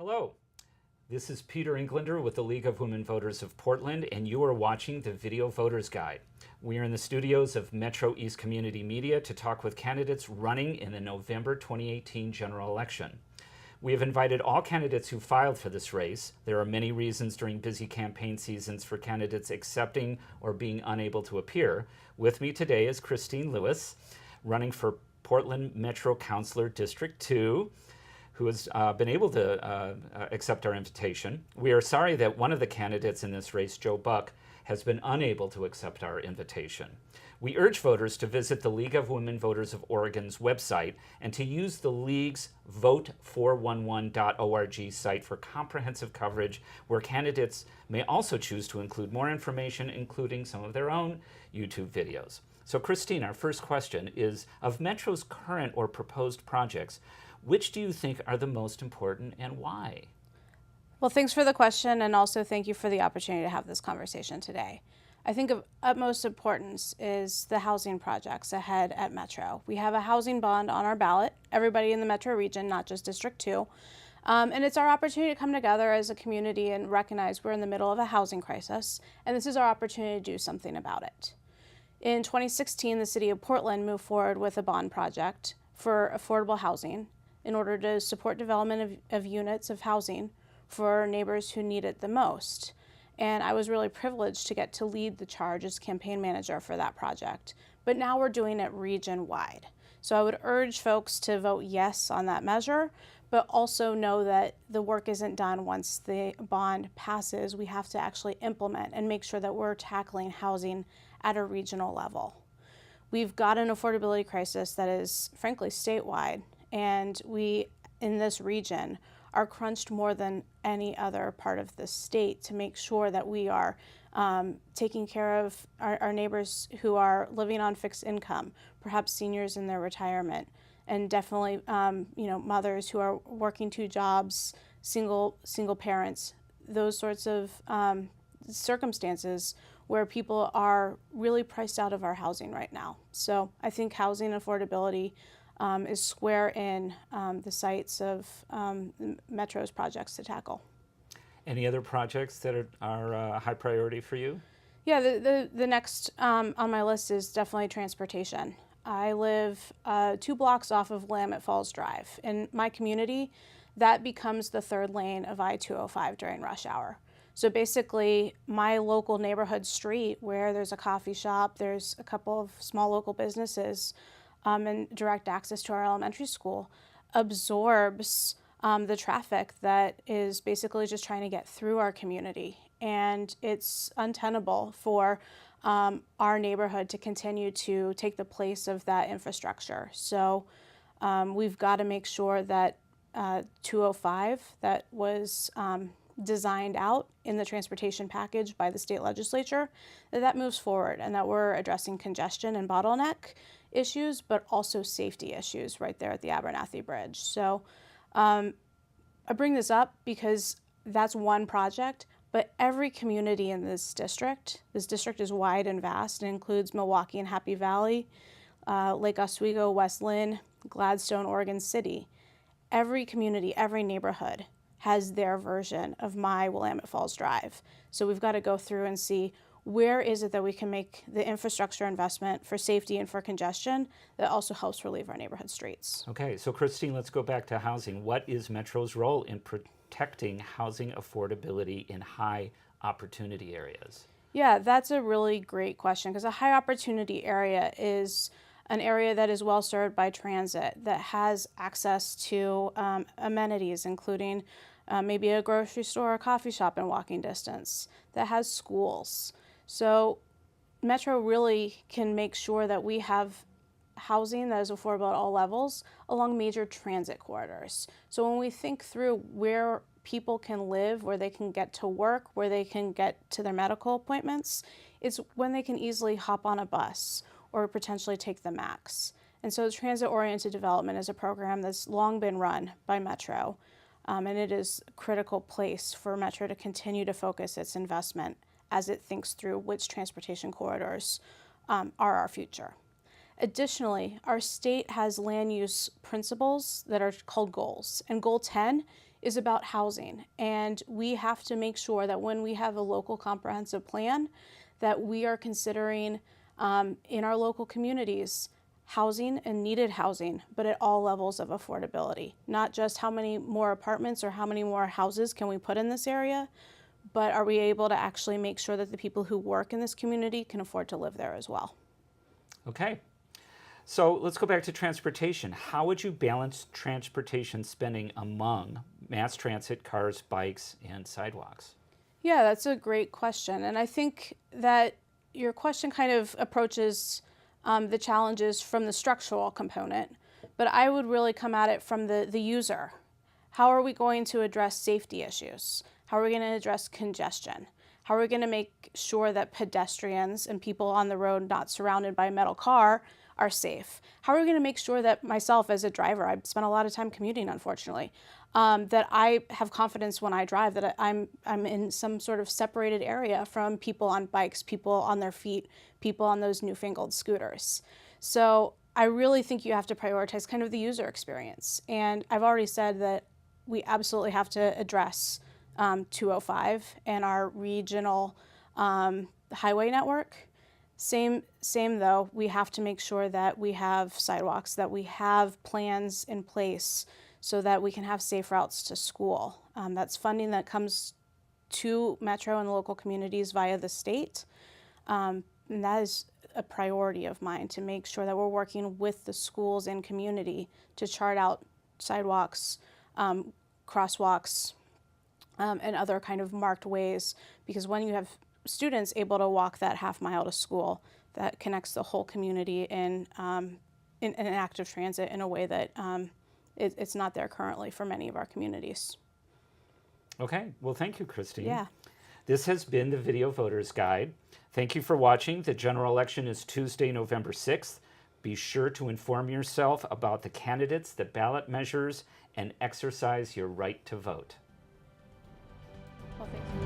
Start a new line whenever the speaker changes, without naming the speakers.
Hello, this is Peter Englander with the League of Women Voters of Portland, and you are watching the Video Voters Guide. We are in the studios of MetroEast Community Media to talk with candidates running in the November 2018 general election. We have invited all candidates who filed for this race. There are many reasons during busy campaign seasons for candidates accepting or being unable to appear. With me today is Christine Lewis, running for Portland Metro Councilor District 2, who has been able to accept our invitation. We are sorry that one of the candidates in this race, Joe Buck, has been unable to accept our invitation. We urge voters to visit the League of Women Voters of Oregon's website and to use the League's vote411.org site for comprehensive coverage, where candidates may also choose to include more information, including some of their own YouTube videos. So Christine, our first question is, of Metro's current or proposed projects, which do you think are the most important and why?
Well, thanks for the question, and also thank you for the opportunity to have this conversation today. I think of utmost importance is the housing projects ahead at Metro. We have a housing bond on our ballot, everybody in the Metro region, not just District 2. And it's our opportunity to come together as a community and recognize we're in the middle of a housing crisis, and this is our opportunity to do something about it. In 2016, the City of Portland moved forward with a bond project for affordable housing in order to support development of units of housing for neighbors who need it the most. And I was really privileged to get to lead the charge as campaign manager for that project. But now we're doing it region-wide. So I would urge folks to vote yes on that measure, but also know that the work isn't done once the bond passes. We have to actually implement and make sure that we're tackling housing at a regional level. We've got an affordability crisis that is, frankly, statewide, and we, in this region, are crunched more than any other part of the state to make sure that we are taking care of our neighbors who are living on fixed income, perhaps seniors in their retirement, and definitely mothers who are working two jobs, single parents, those sorts of circumstances where people are really priced out of our housing right now. So I think housing affordability is square in the sights of Metro's projects to tackle.
Any other projects that are a high priority for you?
Yeah, the next on my list is definitely transportation. I live 2 blocks off of Willamette Falls Drive. In my community, that becomes the third lane of I-205 during rush hour. So basically, my local neighborhood street where there's a coffee shop, there's a couple of small local businesses, and direct access to our elementary school absorbs the traffic that is basically just trying to get through our community. And it's untenable for our neighborhood to continue to take the place of that infrastructure. So we've got to make sure that 205 that was designed out in the transportation package by the state legislature, that moves forward and that we're addressing congestion and bottleneck issues, but also safety issues right there at the Abernathy Bridge. So I bring this up because that's one project, but every community in this district is wide and vast and includes Milwaukee and Happy Valley, Lake Oswego, West Lynn, Gladstone, Oregon City. Every community, every neighborhood has their version of my Willamette Falls Drive. So we've got to go through and see where is it that we can make the infrastructure investment for safety and for congestion that also helps relieve our neighborhood streets.
Okay, so Christine, let's go back to housing. What is Metro's role in protecting housing affordability in high opportunity areas?
Yeah, that's a really great question, because a high opportunity area is an area that is well served by transit, that has access to amenities, including maybe a grocery store or coffee shop in walking distance, that has schools. So Metro really can make sure that we have housing that is affordable at all levels along major transit corridors. So when we think through where people can live, where they can get to work, where they can get to their medical appointments, it's when they can easily hop on a bus or potentially take the MAX. And so transit-oriented development is a program that's long been run by Metro, and it is a critical place for Metro to continue to focus its investment as it thinks through which transportation corridors are our future. Additionally, our state has land use principles that are called goals, and Goal 10 is about housing. And we have to make sure that when we have a local comprehensive plan, that we are considering in our local communities housing and needed housing, but at all levels of affordability. Not just how many more apartments or how many more houses can we put in this area, but are we able to actually make sure that the people who work in this community can afford to live there as well?
Okay. So let's go back to transportation. How would you balance transportation spending among mass transit, cars, bikes, and sidewalks?
Yeah, that's a great question. And I think that your question kind of approaches the challenges from the structural component, but I would really come at it from the user. How are we going to address safety issues? How are we going to address congestion? How are we going to make sure that pedestrians and people on the road not surrounded by a metal car are safe? How are we going to make sure that myself as a driver, I spend a lot of time commuting, unfortunately, that I have confidence when I drive, that I'm in some sort of separated area from people on bikes, people on their feet, people on those newfangled scooters. So I really think you have to prioritize kind of the user experience. And I've already said that we absolutely have to address 205 and our regional highway network. Same though, we have to make sure that we have sidewalks, that we have plans in place so that we can have safe routes to school. That's funding that comes to Metro and local communities via the state. And that is a priority of mine, to make sure that we're working with the schools and community to chart out sidewalks, crosswalks, and other kind of marked ways, because when you have students able to walk that half mile to school, that connects the whole community in an active transit in a way that it's not there currently for many of our communities.
Okay, well, thank you, Christine.
Yeah.
This has been the Video Voters Guide. Thank you for watching. The general election is Tuesday, November 6th. Be sure to inform yourself about the candidates, the ballot measures, and exercise your right to vote.
Well, thank you.